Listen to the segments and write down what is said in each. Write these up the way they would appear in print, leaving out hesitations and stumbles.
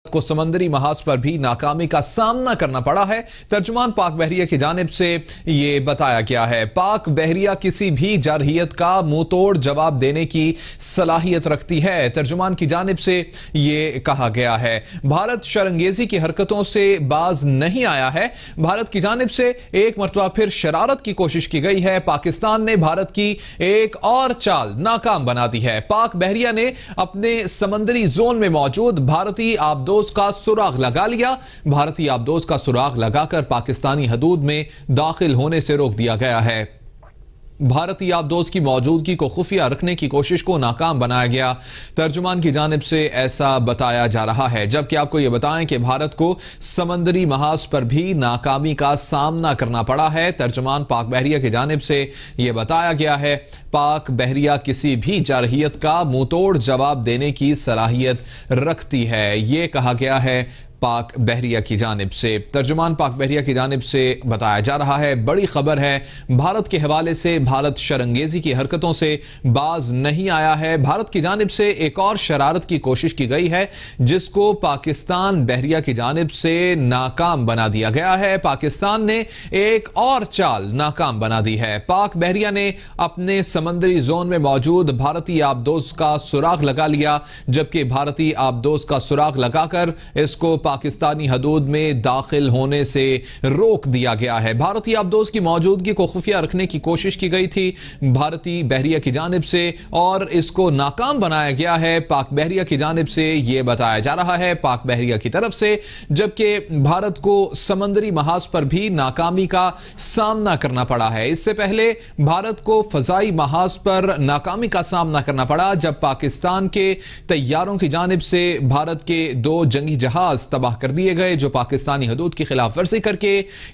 को समंदरी महाज पर भी नाकामी का सामना करना पड़ा है। तर्जुमान पाक बहरिया की जानिब से यह बताया गया है। पाक बहरिया किसी भी जारहियत का मुंह तोड़ जवाब देने की सलाहियत रखती है। तर्जुमान की जानिब से यह कहा गया है, भारत शरंगेजी की हरकतों से बाज नहीं आया है। भारत की जानिब से एक मरतबा फिर शरारत की कोशिश की गई है। पाकिस्तान ने भारत की एक और चाल नाकाम बना दी है। पाक बहरिया ने अपने समंदरी जोन में मौजूद भारतीय आबदोज का सुराग लगा लिया। भारतीय आबदोज का सुराग लगाकर पाकिस्तानी हदूद में दाखिल होने से रोक दिया गया है। भारतीय आबदोज की मौजूदगी को खुफिया रखने की कोशिश को नाकाम बनाया गया। तर्जुमान की जानिब से ऐसा बताया जा रहा है। जबकि आपको यह बताएं कि भारत को समंदरी महाज पर भी नाकामी का सामना करना पड़ा है। तर्जुमान पाक बहरिया की जानिब से यह बताया गया है, पाक बहरिया किसी भी जारहियत का मुंह तोड़ जवाब देने की सलाहियत रखती है। यह कहा गया है पाक बहरिया की जानिब से। तर्जुमान पाक बहरिया की जानिब से बताया जा रहा है, बड़ी खबर है, भारत के हवाले से भारत शरंगेजी की हरकतों से बाज नहीं आया है। भारत की जानिब से एक और शरारत की कोशिश की गई है, जिसको पाकिस्तान बहरिया की जानिब से नाकाम बना दिया गया है। पाकिस्तान ने एक और चाल नाकाम बना दी है। पाक बहरिया ने अपने समंदरी जोन में मौजूद भारतीय आबदोज का सुराग लगा लिया, जबकि भारतीय आबदोज का सुराग लगाकर इसको पाकिस्तानी हदूद में दाखिल होने से रोक दिया गया है। भारतीय आबदोज की मौजूदगी को खुफिया रखने की कोशिश की गई थी भारतीय बहरिया की जानिब से, और इसको नाकाम बनाया गया है पाक बहरिया की जानिब से। यह बताया जा रहा है पाक बहरिया की तरफ से। जबकि भारत को समंदरी महाज पर भी नाकामी का सामना करना पड़ा है। इससे पहले भारत को फजाई महाज पर नाकामी का सामना करना पड़ा, जब पाकिस्तान के तैयारों की जानिब से भारत के 2 जंगी जहाज तबाह कर दिए गए, जो पाकिस्तानी हदूद की खिलाफ वर्जी करके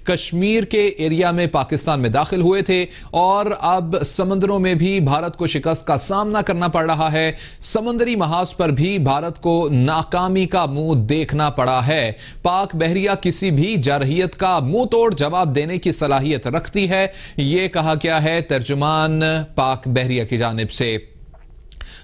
कश्मीर के एरिया में पाकिस्तान में दाखिल हुए थे। और अब समंदरों में भी भारत को शिकस्त का सामना करना पड़ रहा है। समंदरी महाज पर भी भारत को नाकामी का मुंह देखना पड़ा है। पाक बहरिया किसी भी जारहियत का मुंह तोड़ जवाब देने की सलाहियत रखती है। यह कहा गया है तर्जुमान पाक बहरिया की जानिब से।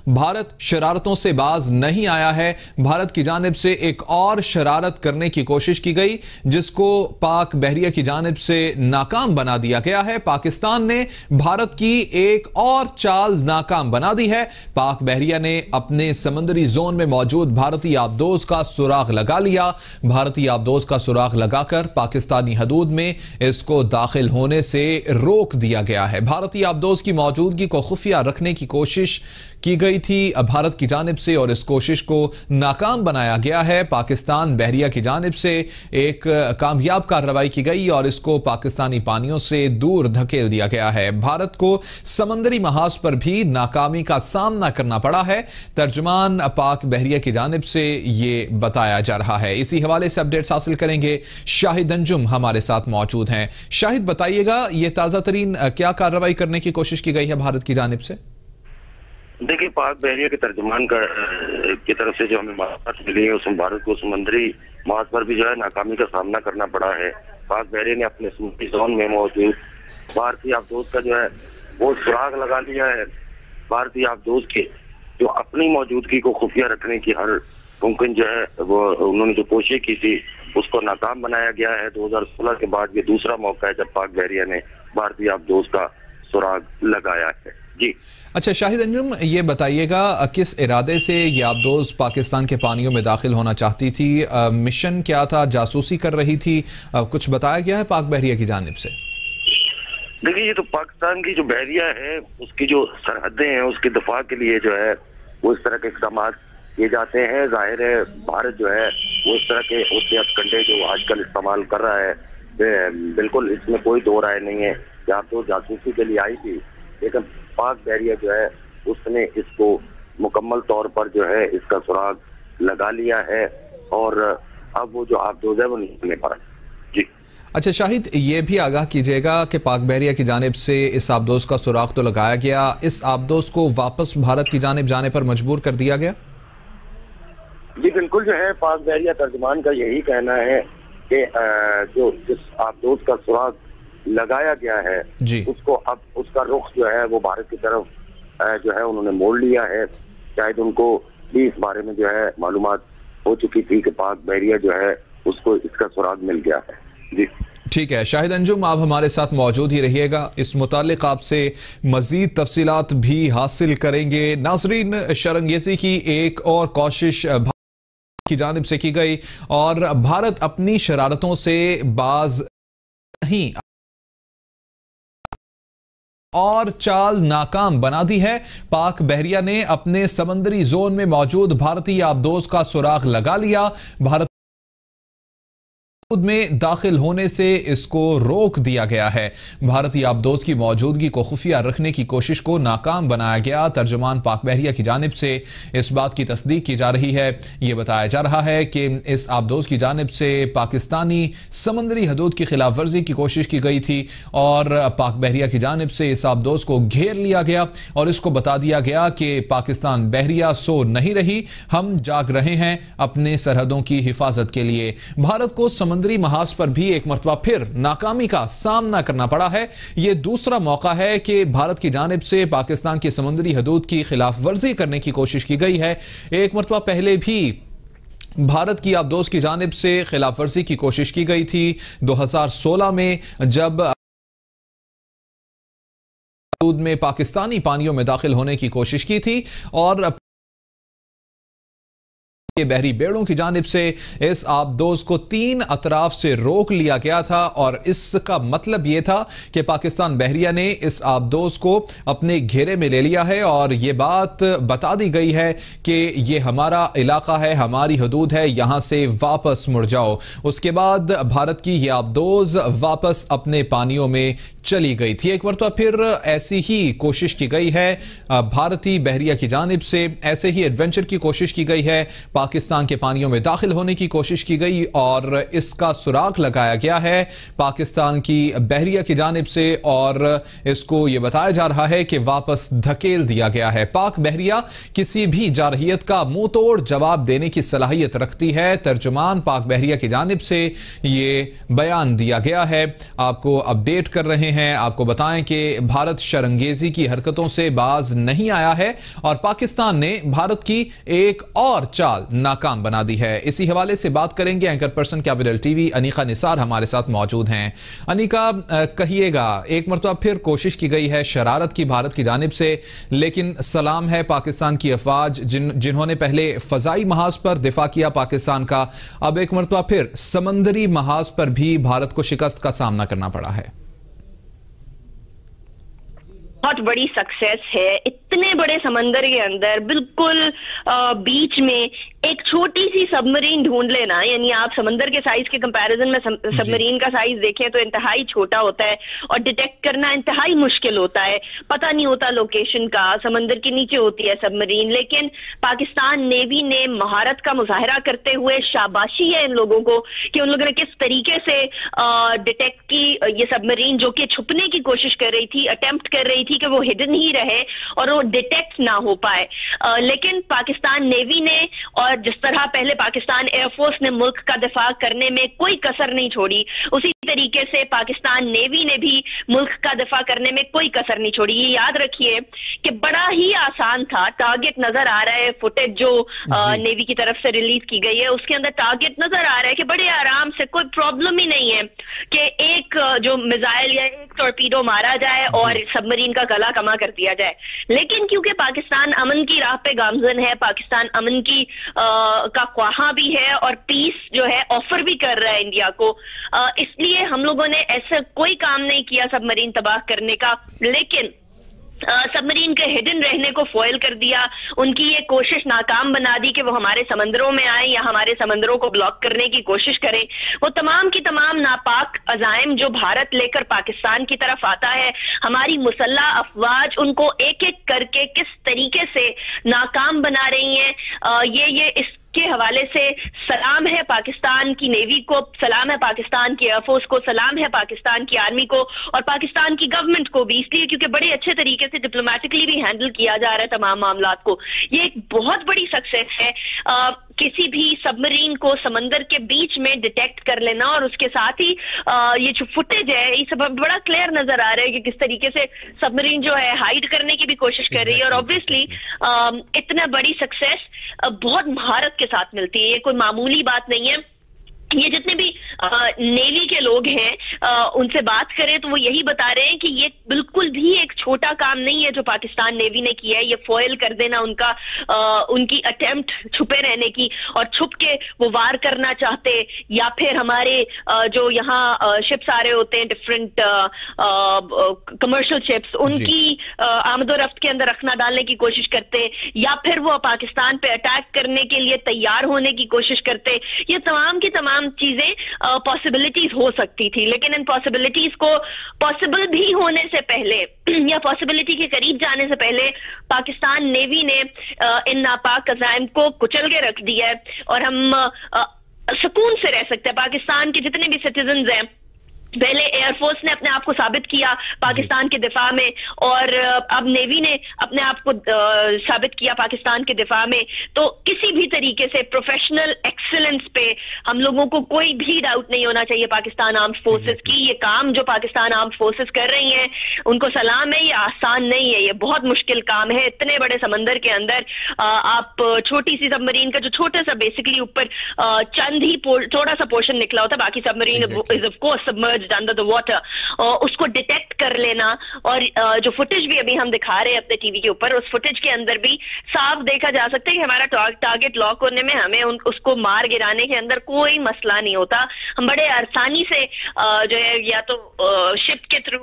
भारत शरारतों से बाज नहीं आया है। भारत की जानिब से एक और शरारत करने की कोशिश की गई, जिसको पाक बहरिया की जानिब से नाकाम बना दिया गया है। पाकिस्तान ने भारत की एक और चाल नाकाम बना दी है। पाक बहरिया ने अपने समंदरी जोन में मौजूद भारतीय आबदोज का सुराग लगा लिया। भारतीय आबदोज का सुराग लगाकर पाकिस्तानी हदूद में इसको दाखिल होने से रोक दिया गया है। भारतीय आबदोज की मौजूदगी को खुफिया रखने की कोशिश की गई थी भारत की जानिब से, और इस कोशिश को नाकाम बनाया गया है। पाकिस्तान बहरिया की जानिब से एक कामयाब कार्रवाई की गई और इसको पाकिस्तानी पानियों से दूर धकेल दिया गया है। भारत को समंदरी महाज पर भी नाकामी का सामना करना पड़ा है। तर्जुमान पाक बहरिया की जानिब से ये बताया जा रहा है। इसी हवाले से अपडेट्स हासिल करेंगे। शाहिद अंजुम हमारे साथ मौजूद हैं। शाहिद, बताइएगा, ये ताजा तरीन क्या कार्रवाई करने की कोशिश की गई है भारत की जानिब से? देखिए, पाक बहरिया के तर्जुमान की तरफ से जो हमें मालूमात मिली है, उसमें भारत को समुद्री महाज पर भी जो है नाकामी का सामना करना पड़ा है। पाक बहरिया ने अपने समुद्री जोन में मौजूद भारतीय आबदोज का जो है वो सुराग लगा लिया है। भारतीय आबदोज के जो अपनी मौजूदगी को खुफिया रखने की हर मुमकिन जो है वो उन्होंने जो कोशिश की थी, उसको नाकाम बनाया गया है। 2016 के बाद ये दूसरा मौका है जब पाक बहरिया ने भारतीय आबदोज का सुराग लगाया है। जी अच्छा शाहिद अंजुम, ये बताइएगा, किस इरादे से ये आबदोज पाकिस्तान के पानियों में दाखिल होना चाहती थी? मिशन क्या था? जासूसी कर रही थी? कुछ बताया गया है पाक बहरिया की जानिब से? देखिए, ये तो पाकिस्तान की जो बहरिया है उसकी जो सरहदें हैं उसके दफा के लिए जो है वो इस तरह के इक़दाम किए जाते हैं। जाहिर है भारत जो है वो इस तरह के उसके हथकंडे जो आजकल इस्तेमाल कर रहा है, बिल्कुल इसमें कोई दो राय नहीं है। या तो जासूसी के लिए आई थी, लेकिन पाक बहरिया जो है उसने इसको मुकम्मल तौर पर जो है इसका सुराग लगा लिया है, और अब वो जो आबदोज है वो निकलने पर। जी अच्छा शाहिद, ये भी आगाह कीजिएगा कि पाक बहरिया की जानिब से इस आबदोज का सुराग तो लगाया गया, इस आबदोज को वापस भारत की जानिब जाने पर मजबूर कर दिया गया? जी बिल्कुल, जो है पाक बहरिया तर्जुमान का यही कहना है कि जो जिस आबदोज का सुराग लगाया गया है उसको अब उसका रुख जो है वो भारत की तरफ जो है उन्होंने मोड़ लिया है। शायद उनको भी इस बारे में जो है मालूमात हो चुकी थी कि पाक बहरिया जो है उसको इसका सुराग मिल गया है। जी ठीक है शाहिद अंजुम, आप हमारे साथ मौजूद ही रहिएगा, इस मुतालिक आपसे मजीद तफसीलात भी हासिल करेंगे। नाजरीन, शरंगेजी की एक और कोशिश की जानिब से की गई और भारत अपनी शरारतों से बाज नहीं और चाल नाकाम बना दी है। पाक बहरिया ने अपने समंदरी जोन में मौजूद भारतीय आबदोज का सुराग लगा लिया। भारत में दाखिल होने से इसको रोक दिया गया है। भारतीय आबदोज की मौजूदगी को खुफिया रखने की कोशिश को नाकाम बनाया गया। तर्जुमान पाक बहरिया की जानिब से इस बात की तस्दीक की जा रही है। यह बताया जा रहा है कि इस आबदोज की जानिब से पाकिस्तानी समंदरी हदूद की खिलाफ वर्जी की कोशिश की गई थी और पाक बहरिया की जानिब से इस आबदोज को घेर लिया गया और इसको बता दिया गया कि पाकिस्तान बहरिया सो नहीं रही, हम जाग रहे हैं अपने सरहदों की हिफाजत के लिए। भारत को समंदरी महाज पर भी एक मरतबा फिर नाकामी का सामना करना पड़ा है। यह दूसरा मौका है कि भारत की जानिब से पाकिस्तान की समुद्री हदूद की खिलाफ वर्जी करने की कोशिश की गई है। एक मरतबा पहले भी भारत की आबदोज की जानिब से खिलाफ वर्जी की कोशिश की गई थी 2016 में, जब में पाकिस्तानी पानियों में दाखिल होने की कोशिश की थी और बहरी बेड़ों की जानिब से इस आबदोज को 3 अतराफ से रोक लिया गया था और इसका मतलब यह था कि पाकिस्तान बहरिया ने इस आबदोज को अपने घेरे में ले लिया है और यह बात बता दी गई है कि यह हमारा इलाका है, हमारी हदूद है, यहां से वापस मुड़ जाओ। उसके बाद भारत की यह आबदोज वापस अपने पानियों में चली गई थी। एक मरतबा फिर ऐसी ही कोशिश की गई है भारतीय बहरिया की जानिब से, ऐसे ही एडवेंचर की कोशिश की गई है, पाकिस्तान के पानियों में दाखिल होने की कोशिश की गई और इसका सुराग लगाया गया है पाकिस्तान की बहरिया की जानिब से और इसको यह बताया जा रहा है कि वापस धकेल दिया गया है। पाक बहरिया किसी भी जारहियत का मुंह तोड़ जवाब देने की सलाहियत रखती है। तर्जुमान पाक बहरिया की जानिब से यह बयान दिया गया है। आपको अपडेट कर रहे हैं, आपको बताएं कि भारत शरंगेजी की हरकतों से बाज नहीं आया है और पाकिस्तान ने भारत की एक और चाल नाकाम बना दी है। इसी हवाले से बात करेंगे। Anchor person capital TV Anika Nisar हमारे साथ मौजूद हैं। अनीका, कहिएगा, एक मरतबा फिर कोशिश की गई है शरारत की भारत की जानिब से, लेकिन सलाम है पाकिस्तान की अफवाज जिन्होंने पहले फजाई महाज पर दिफा किया पाकिस्तान का, अब एक मरतबा फिर समंदरी महाज पर भी भारत को शिकस्त का सामना करना पड़ा है। बहुत बड़ी सक्सेस है। इतने बड़े समंदर के अंदर बिल्कुल बीच में एक छोटी सी सबमरीन ढूंढ लेना, यानी आप समंदर के साइज के कंपैरिजन में सबमरीन का साइज देखें तो इंतहाई छोटा होता है और डिटेक्ट करना इंतहाई मुश्किल होता है, पता नहीं होता लोकेशन का, समंदर के नीचे होती है सबमरीन। लेकिन पाकिस्तान नेवी ने महारत का मुजाहरा करते हुए शाबाशी है इन लोगों को कि उन लोगों ने किस तरीके से डिटेक्ट की ये सबमरीन जो कि छुपने की कोशिश कर रही थी, अटेम्प्ट कर रही थी कि वो हिडन ही रहे और वो डिटेक्ट ना हो पाए। लेकिन पाकिस्तान नेवी ने और जिस तरह पहले पाकिस्तान एयरफोर्स ने मुल्क का दिफा करने में कोई कसर नहीं छोड़ी, उसी तरीके से पाकिस्तान नेवी ने भी मुल्क का दिफा करने में कोई कसर नहीं छोड़ी। ये याद रखिए कि बड़ा ही आसान था। टारगेट नजर आ रहा है, फुटेज जो नेवी की तरफ से रिलीज की गई है उसके अंदर टारगेट नजर आ रहा है कि बड़े आराम से, कोई प्रॉब्लम ही नहीं है कि एक जो मिसाइल या एक टॉर्पीडो मारा जाए और सबमरीन का गला कमा कर दिया जाए। लेकिन क्योंकि पाकिस्तान अमन की राह पे गामजन है, पाकिस्तान अमन की का ख्वाहा भी है और पीस जो है ऑफर भी कर रहा है इंडिया को, इसलिए हम लोगों ने ऐसा कोई काम नहीं किया सबमरीन तबाह करने का, लेकिन सबमरीन के हिडन रहने को फॉयल कर दिया। उनकी ये कोशिश नाकाम बना दी कि वो हमारे समंदरों में आए या हमारे समंदरों को ब्लॉक करने की कोशिश करें। वो तमाम की तमाम नापाक अजाइम जो भारत लेकर पाकिस्तान की तरफ आता है, हमारी मुसल्लह अफवाज उनको एक एक करके किस तरीके से नाकाम बना रही हैं, ये इस के हवाले से सलाम है पाकिस्तान की नेवी को, सलाम है पाकिस्तान की एयरफोर्स को, सलाम है पाकिस्तान की आर्मी को और पाकिस्तान की गवर्नमेंट को भी, इसलिए क्योंकि बड़े अच्छे तरीके से डिप्लोमेटिकली भी हैंडल किया जा रहा है तमाम मामलात को। ये एक बहुत बड़ी सक्सेस है किसी भी सबमरीन को समंदर के बीच में डिटेक्ट कर लेना, और उसके साथ ही ये जो फुटेज है ये सब बड़ा क्लियर नजर आ रहा है कि किस तरीके से सबमरीन जो है हाइड करने की भी कोशिश कर रही है। और ऑब्वियसली इतना बड़ी सक्सेस बहुत महारत के साथ मिलती है, ये कोई मामूली बात नहीं है। ये जितने भी नेवी के लोग हैं उनसे बात करें तो वो यही बता रहे हैं कि ये बिल्कुल भी एक छोटा काम नहीं है जो पाकिस्तान नेवी ने किया है। ये फॉयल कर देना उनका उनकी अटेम्प्ट छुपे रहने की, और छुप के वो वार करना चाहते, या फिर हमारे जो यहाँ शिप्स आ रहे होते हैं डिफरेंट कमर्शियल शिप्स, उनकी आमदोरफ्त के अंदर रखना डालने की कोशिश करते, या फिर वो पाकिस्तान पे अटैक करने के लिए तैयार होने की कोशिश करते। ये तमाम की तमाम चीजें पॉसिबिलिटीज हो सकती थी, लेकिन इन पॉसिबिलिटीज को पॉसिबल भी होने से पहले या पॉसिबिलिटी के करीब जाने से पहले पाकिस्तान नेवी ने इन नापाक अज़ाइम को कुचल के रख दिया है, और हम सुकून से रह सकते हैं। पाकिस्तान के जितने भी सिटीजन्स हैं, पहले एयरफोर्स ने अपने आप को साबित किया पाकिस्तान के दिफा में, और अब नेवी ने अपने आप को साबित किया पाकिस्तान के दिफा में। तो किसी भी तरीके से प्रोफेशनल एक्सीलेंस पे हम लोगों को कोई भी डाउट नहीं होना चाहिए पाकिस्तान आर्म्ड फोर्सेस की। ये काम जो पाकिस्तान आर्म्ड फोर्सेस कर रही हैं उनको सलाम है, ये आसान नहीं है, ये बहुत मुश्किल काम है। इतने बड़े समंदर के अंदर आप छोटी सी सबमरीन का जो छोटा सा बेसिकली ऊपर चंद ही थोड़ा सा पोर्शन निकला होता, बाकी submarine is of course submerged under the water, उसको डिटेक्ट कर लेना। और जो फुटेज भी अभी हम दिखा रहे हैं अपने टीवी के ऊपर, उस फुटेज के अंदर भी साफ देखा जा सकता है कि हमारा टारगेट लॉक होने में हमें उसको मार गिराने के अंदर कोई मसला नहीं होता। हम बड़े आसानी से जो है या तो शिप के थ्रू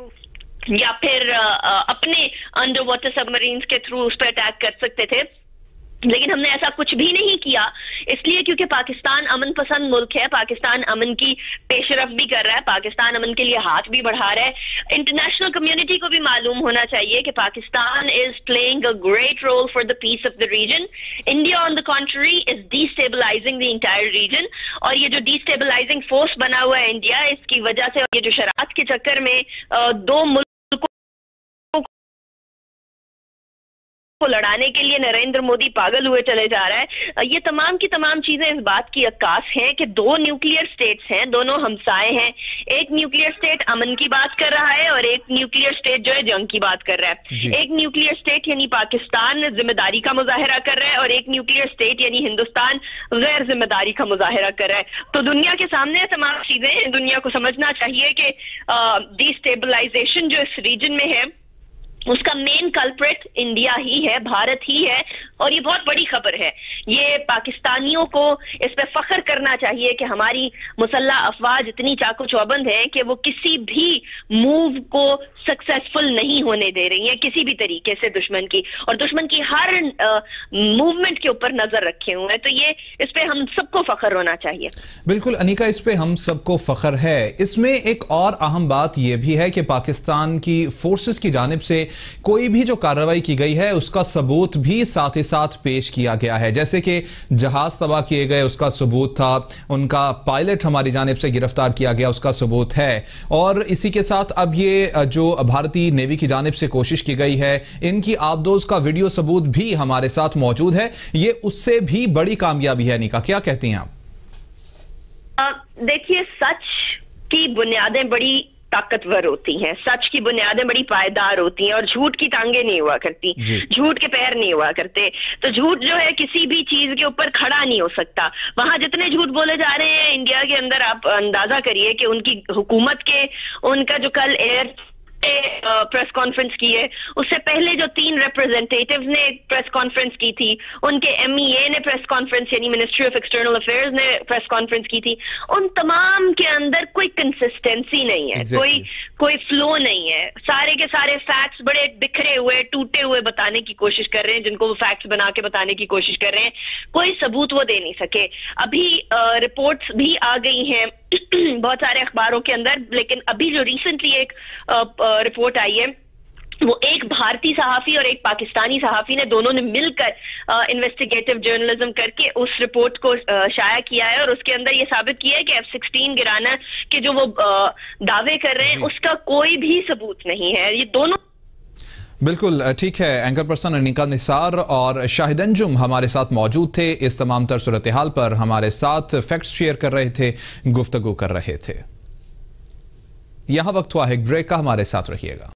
या फिर अपने अंडर वाटर सबमरीन्स के थ्रू उस पर अटैक कर सकते थे, लेकिन हमने ऐसा कुछ भी नहीं किया, इसलिए क्योंकि पाकिस्तान अमन पसंद मुल्क है। पाकिस्तान अमन की पेशरफ भी कर रहा है, पाकिस्तान अमन के लिए हाथ भी बढ़ा रहा है। इंटरनेशनल कम्युनिटी को भी मालूम होना चाहिए कि Pakistan is playing a great role for the peace of the region. India on the contrary is destabilising the entire region, और ये जो डिस्टेबलाइजिंग फोर्स बना हुआ है इंडिया, इसकी वजह से ये जो शरारत के चक्कर में दो मुल्क को लड़ाने के लिए नरेंद्र मोदी पागल हुए चले जा रहा है। ये तमाम की तमाम चीजें इस बात की अक्कास हैं कि दो न्यूक्लियर स्टेट्स हैं, दोनों हमसाए हैं। एक न्यूक्लियर स्टेट अमन की बात कर रहा है और एक न्यूक्लियर स्टेट जो है जंग की बात कर रहा है। एक न्यूक्लियर स्टेट यानी पाकिस्तान जिम्मेदारी का मुजाहिरा कर रहा है, और एक न्यूक्लियर स्टेट यानी हिंदुस्तान गैर जिम्मेदारी का मुजाहिरा कर रहा है। तो दुनिया के सामने तमाम चीजें, दुनिया को समझना चाहिए कि डिस्टेबलाइजेशन जो इस रीजन में है उसका मेन कल्प्रिट इंडिया ही है, भारत ही है, और ये बहुत बड़ी खबर है। ये पाकिस्तानियों को इस पे फख्र करना चाहिए कि हमारी मुसल्लह अफवाज इतनी चाकू चौबंद है कि वो किसी भी मूव को सक्सेसफुल नहीं होने दे रही है किसी भी तरीके से दुश्मन की, और दुश्मन की हर मूवमेंट के ऊपर नजर रखे हुए हैं। तो ये इस पे हम सबको फख्र होना चाहिए। बिल्कुल अनिका, इस पे हम सबको फख्र है। इसमें एक और अहम बात यह भी है कि पाकिस्तान की फोर्सेस की जानिब से कोई भी जो कार्रवाई की गई है उसका सबूत भी साथ ही साथ पेश किया गया है। जैसे कि जहाज तबाह किए गए उसका सबूत था, उनका पायलट हमारी जानिब से गिरफ्तार किया गया उसका सबूत है, और इसी के साथ अब ये जो भारतीय नेवी की जानिब से कोशिश की गई है, इनकी आबदोज का वीडियो सबूत भी हमारे साथ मौजूद है। ये उससे भी बड़ी कामयाबी है। निका, क्या कहती हैं आप? देखिए, सच की बुनियादें बड़ी ताकतवर होती हैं, सच की बुनियादें बड़ी पायदार होती हैं, और झूठ की टांगे नहीं हुआ करती, झूठ के पैर नहीं हुआ करते। तो झूठ जो है किसी भी चीज के ऊपर खड़ा नहीं हो सकता। वहां जितने झूठ बोले जा रहे हैं इंडिया के अंदर, आप अंदाजा करिए कि उनकी हुकूमत के, उनका जो कल एयर प्रेस कॉन्फ्रेंस की है, उससे पहले जो 3 रिप्रेजेंटेटिव्स ने प्रेस कॉन्फ्रेंस की थी, उनके MEA ने प्रेस कॉन्फ्रेंस यानी मिनिस्ट्री ऑफ एक्सटर्नल अफेयर्स ने प्रेस कॉन्फ्रेंस की थी, उन तमाम के अंदर कोई कंसिस्टेंसी नहीं है, कोई फ्लो नहीं है। सारे के सारे फैक्ट्स बड़े बिखरे हुए, टूटे हुए बताने की कोशिश कर रहे हैं, जिनको वो फैक्ट्स बना के बताने की कोशिश कर रहे हैं, कोई सबूत वो दे नहीं सके। अभी रिपोर्ट्स भी आ गई हैं बहुत सारे अखबारों के अंदर, लेकिन अभी जो रिसेंटली एक रिपोर्ट आई है, वो एक भारतीय सहाफी और एक पाकिस्तानी सहाफी ने, दोनों ने मिलकर इन्वेस्टिगेटिव जर्नलिज्म करके उस रिपोर्ट को शाया किया है, और उसके अंदर ये साबित किया है कि F-16 गिराना के जो वो दावे कर रहे हैं उसका कोई भी सबूत नहीं है। ये दोनों बिल्कुल ठीक है। एंकर पर्सन अनिका निसार और शाहिद अंजुम हमारे साथ मौजूद थे, इस तमाम तर सूरत हाल पर हमारे साथ फैक्ट्स शेयर कर रहे थे, गुफ्तगू कर रहे थे। यहां वक्त हुआ है ब्रेक का, हमारे साथ रहिएगा।